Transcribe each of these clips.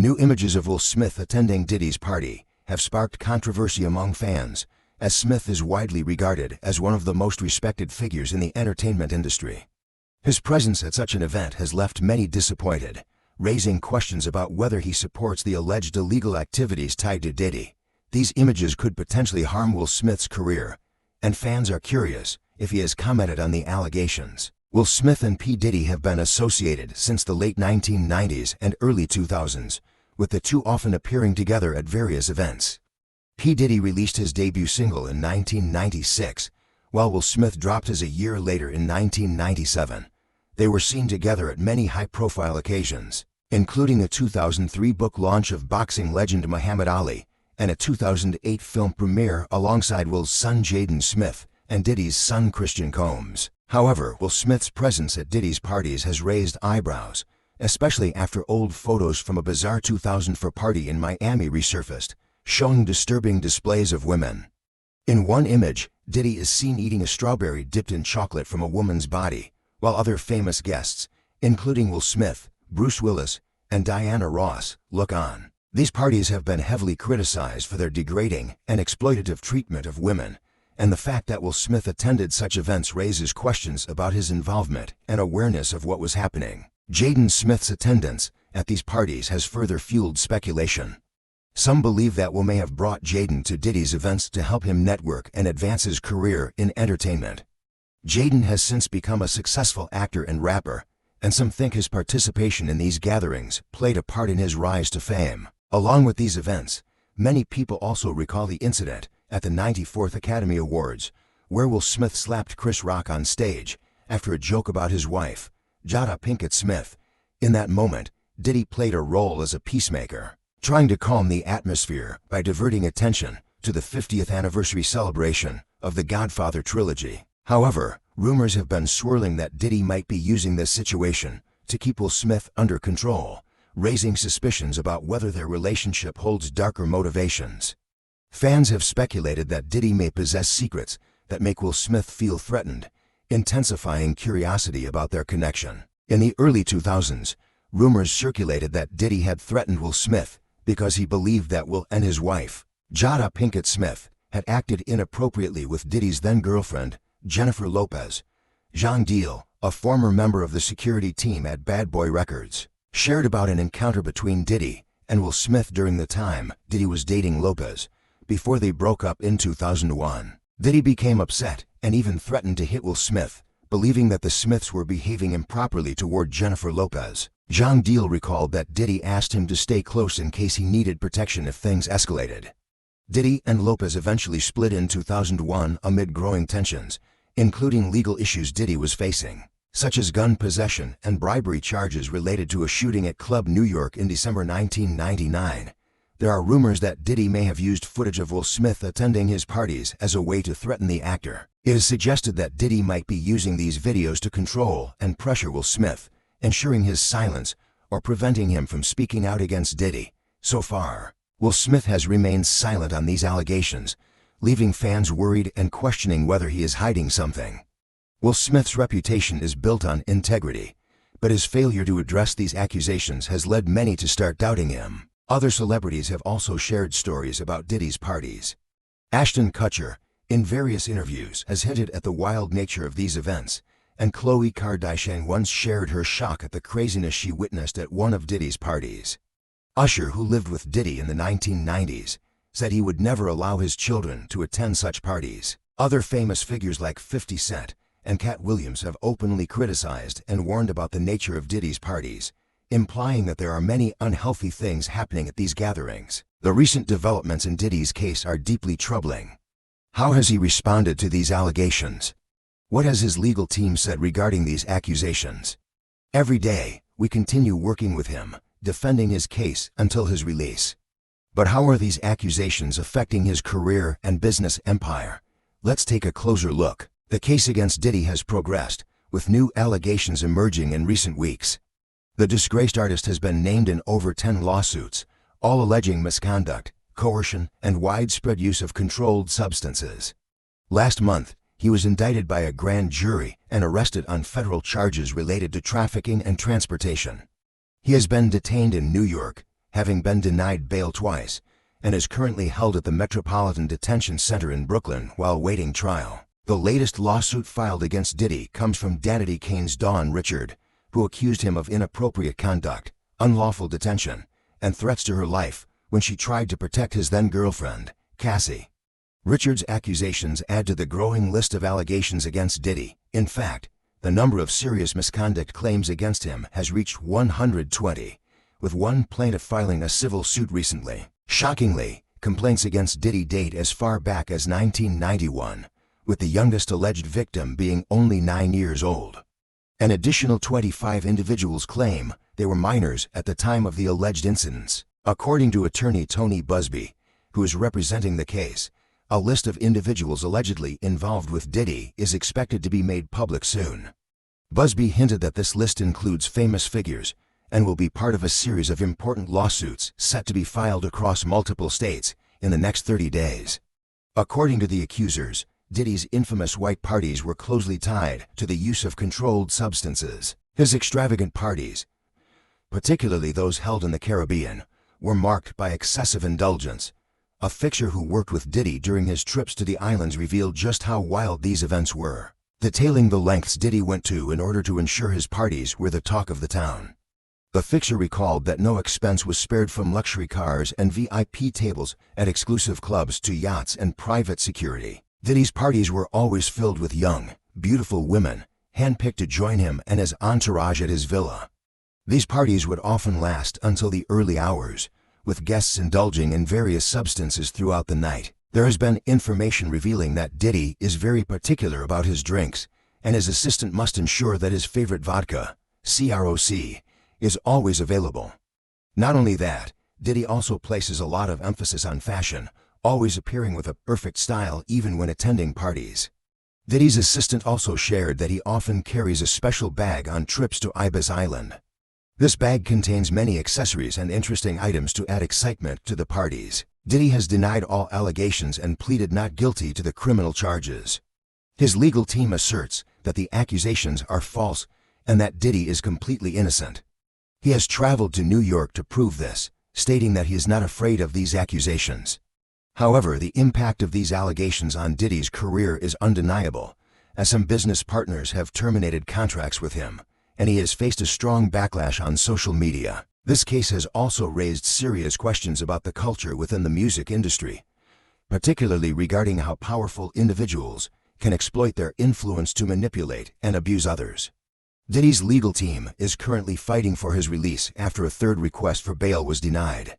New images of Will Smith attending Diddy's party have sparked controversy among fans, as Smith is widely regarded as one of the most respected figures in the entertainment industry. His presence at such an event has left many disappointed, raising questions about whether he supports the alleged illegal activities tied to Diddy. These images could potentially harm Will Smith's career, and fans are curious if he has commented on the allegations. Will Smith and P. Diddy have been associated since the late 1990s and early 2000s, with the two often appearing together at various events. P. Diddy released his debut single in 1996, while Will Smith dropped his a year later in 1997. They were seen together at many high-profile occasions, including a 2003 book launch of boxing legend Muhammad Ali and a 2008 film premiere alongside Will's son Jaden Smith and Diddy's son Christian Combs. However, Will Smith's presence at Diddy's parties has raised eyebrows, especially after old photos from a bizarre 2004 party in Miami resurfaced, showing disturbing displays of women. In one image, Diddy is seen eating a strawberry dipped in chocolate from a woman's body, while other famous guests, including Will Smith, Bruce Willis, and Diana Ross, look on. These parties have been heavily criticized for their degrading and exploitative treatment of women, and the fact that Will Smith attended such events raises questions about his involvement and awareness of what was happening. Jaden Smith's attendance at these parties has further fueled speculation. Some believe that Will may have brought Jaden to Diddy's events to help him network and advance his career in entertainment. Jaden has since become a successful actor and rapper, and some think his participation in these gatherings played a part in his rise to fame. Along with these events, many people also recall the incident at the 94th Academy Awards, where Will Smith slapped Chris Rock on stage after a joke about his wife, Jada Pinkett Smith. In that moment, Diddy played a role as a peacemaker, trying to calm the atmosphere by diverting attention to the 50th anniversary celebration of the Godfather trilogy. However, rumors have been swirling that Diddy might be using this situation to keep Will Smith under control, raising suspicions about whether their relationship holds darker motivations. Fans have speculated that Diddy may possess secrets that make Will Smith feel threatened, intensifying curiosity about their connection. In the early 2000s, rumors circulated that Diddy had threatened Will Smith because he believed that Will and his wife, Jada Pinkett Smith, had acted inappropriately with Diddy's then-girlfriend, Jennifer Lopez. Jean Deal, a former member of the security team at Bad Boy Records, shared about an encounter between Diddy and Will Smith during the time Diddy was dating Lopez, before they broke up in 2001. Diddy became upset and even threatened to hit Will Smith, believing that the Smiths were behaving improperly toward Jennifer Lopez. Jean Deal recalled that Diddy asked him to stay close in case he needed protection if things escalated. Diddy and Lopez eventually split in 2001 amid growing tensions, including legal issues Diddy was facing, such as gun possession and bribery charges related to a shooting at Club New York in December 1999. There are rumors that Diddy may have used footage of Will Smith attending his parties as a way to threaten the actor. It is suggested that Diddy might be using these videos to control and pressure Will Smith, ensuring his silence or preventing him from speaking out against Diddy. So far, Will Smith has remained silent on these allegations, leaving fans worried and questioning whether he is hiding something. Will Smith's reputation is built on integrity, but his failure to address these accusations has led many to start doubting him. Other celebrities have also shared stories about Diddy's parties. Ashton Kutcher, in various interviews, has hinted at the wild nature of these events, and Khloe Kardashian once shared her shock at the craziness she witnessed at one of Diddy's parties. Usher, who lived with Diddy in the 1990s, said he would never allow his children to attend such parties. Other famous figures like 50 Cent and Cat Williams have openly criticized and warned about the nature of Diddy's parties, implying that there are many unhealthy things happening at these gatherings. The recent developments in Diddy's case are deeply troubling. How has he responded to these allegations? What has his legal team said regarding these accusations? Every day, we continue working with him, defending his case until his release. But how are these accusations affecting his career and business empire? Let's take a closer look. The case against Diddy has progressed, with new allegations emerging in recent weeks. The disgraced artist has been named in over 10 lawsuits, all alleging misconduct, coercion, and widespread use of controlled substances. Last month, he was indicted by a grand jury and arrested on federal charges related to trafficking and transportation. He has been detained in New York, having been denied bail twice, and is currently held at the Metropolitan Detention Center in Brooklyn while waiting trial. The latest lawsuit filed against Diddy comes from Danity Kane's Dawn Richard, who accused him of inappropriate conduct, unlawful detention, and threats to her life when she tried to protect his then-girlfriend, Cassie. Richard's accusations add to the growing list of allegations against Diddy. In fact, the number of serious misconduct claims against him has reached 120, with one plaintiff filing a civil suit recently. Shockingly, complaints against Diddy date as far back as 1991, with the youngest alleged victim being only 9 years old. An additional 25 individuals claim they were minors at the time of the alleged incidents. According to attorney Tony Busby, who is representing the case, a list of individuals allegedly involved with Diddy is expected to be made public soon. Busby hinted that this list includes famous figures and will be part of a series of important lawsuits set to be filed across multiple states in the next 30 days. According to the accusers, Diddy's infamous white parties were closely tied to the use of controlled substances. His extravagant parties, particularly those held in the Caribbean, were marked by excessive indulgence. A fixer who worked with Diddy during his trips to the islands revealed just how wild these events were, detailing the lengths Diddy went to in order to ensure his parties were the talk of the town. The fixer recalled that no expense was spared, from luxury cars and VIP tables at exclusive clubs to yachts and private security. Diddy's parties were always filled with young, beautiful women, handpicked to join him and his entourage at his villa. These parties would often last until the early hours, with guests indulging in various substances throughout the night. There has been information revealing that Diddy is very particular about his drinks, and his assistant must ensure that his favorite vodka, CROC, is always available. Not only that, Diddy also places a lot of emphasis on fashion, always appearing with a perfect style even when attending parties. Diddy's assistant also shared that he often carries a special bag on trips to Ibis Island. This bag contains many accessories and interesting items to add excitement to the parties. Diddy has denied all allegations and pleaded not guilty to the criminal charges. His legal team asserts that the accusations are false and that Diddy is completely innocent. He has traveled to New York to prove this, stating that he is not afraid of these accusations. However, the impact of these allegations on Diddy's career is undeniable, as some business partners have terminated contracts with him, and he has faced a strong backlash on social media. This case has also raised serious questions about the culture within the music industry, particularly regarding how powerful individuals can exploit their influence to manipulate and abuse others. Diddy's legal team is currently fighting for his release after a third request for bail was denied.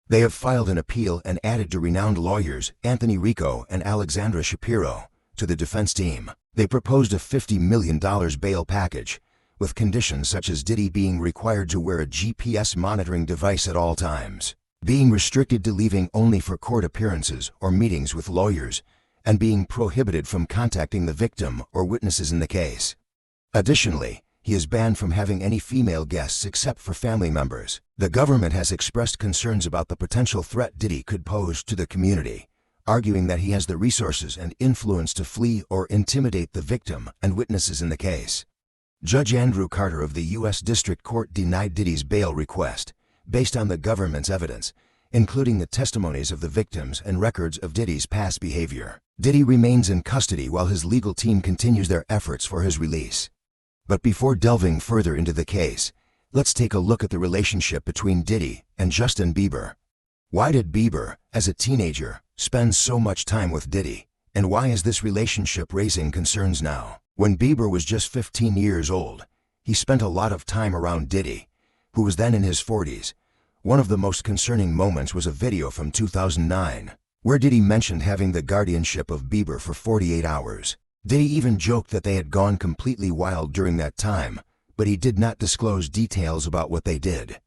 They have filed an appeal and added to renowned lawyers Anthony Rico and Alexandra Shapiro to the defense team. They proposed a $50 million bail package, with conditions such as Diddy being required to wear a GPS monitoring device at all times, being restricted to leaving only for court appearances or meetings with lawyers, and being prohibited from contacting the victim or witnesses in the case. Additionally, he is banned from having any female guests except for family members. The government has expressed concerns about the potential threat Diddy could pose to the community, arguing that he has the resources and influence to flee or intimidate the victim and witnesses in the case. Judge Andrew Carter of the U.S. District Court denied Diddy's bail request, based on the government's evidence, including the testimonies of the victims and records of Diddy's past behavior. Diddy remains in custody while his legal team continues their efforts for his release. But before delving further into the case, let's take a look at the relationship between Diddy and Justin Bieber. Why did Bieber, as a teenager, spend so much time with Diddy? And why is this relationship raising concerns now? When Bieber was just 15 years old, he spent a lot of time around Diddy, who was then in his 40s. One of the most concerning moments was a video from 2009, where Diddy mentioned having the guardianship of Bieber for 48 hours. Diddy even joked that they had gone completely wild during that time, but he did not disclose details about what they did.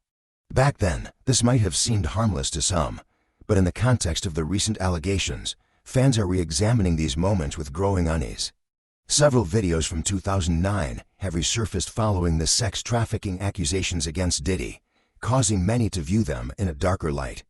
Back then, this might have seemed harmless to some, but in the context of the recent allegations, fans are re-examining these moments with growing unease. Several videos from 2009 have resurfaced following the sex trafficking accusations against Diddy, causing many to view them in a darker light.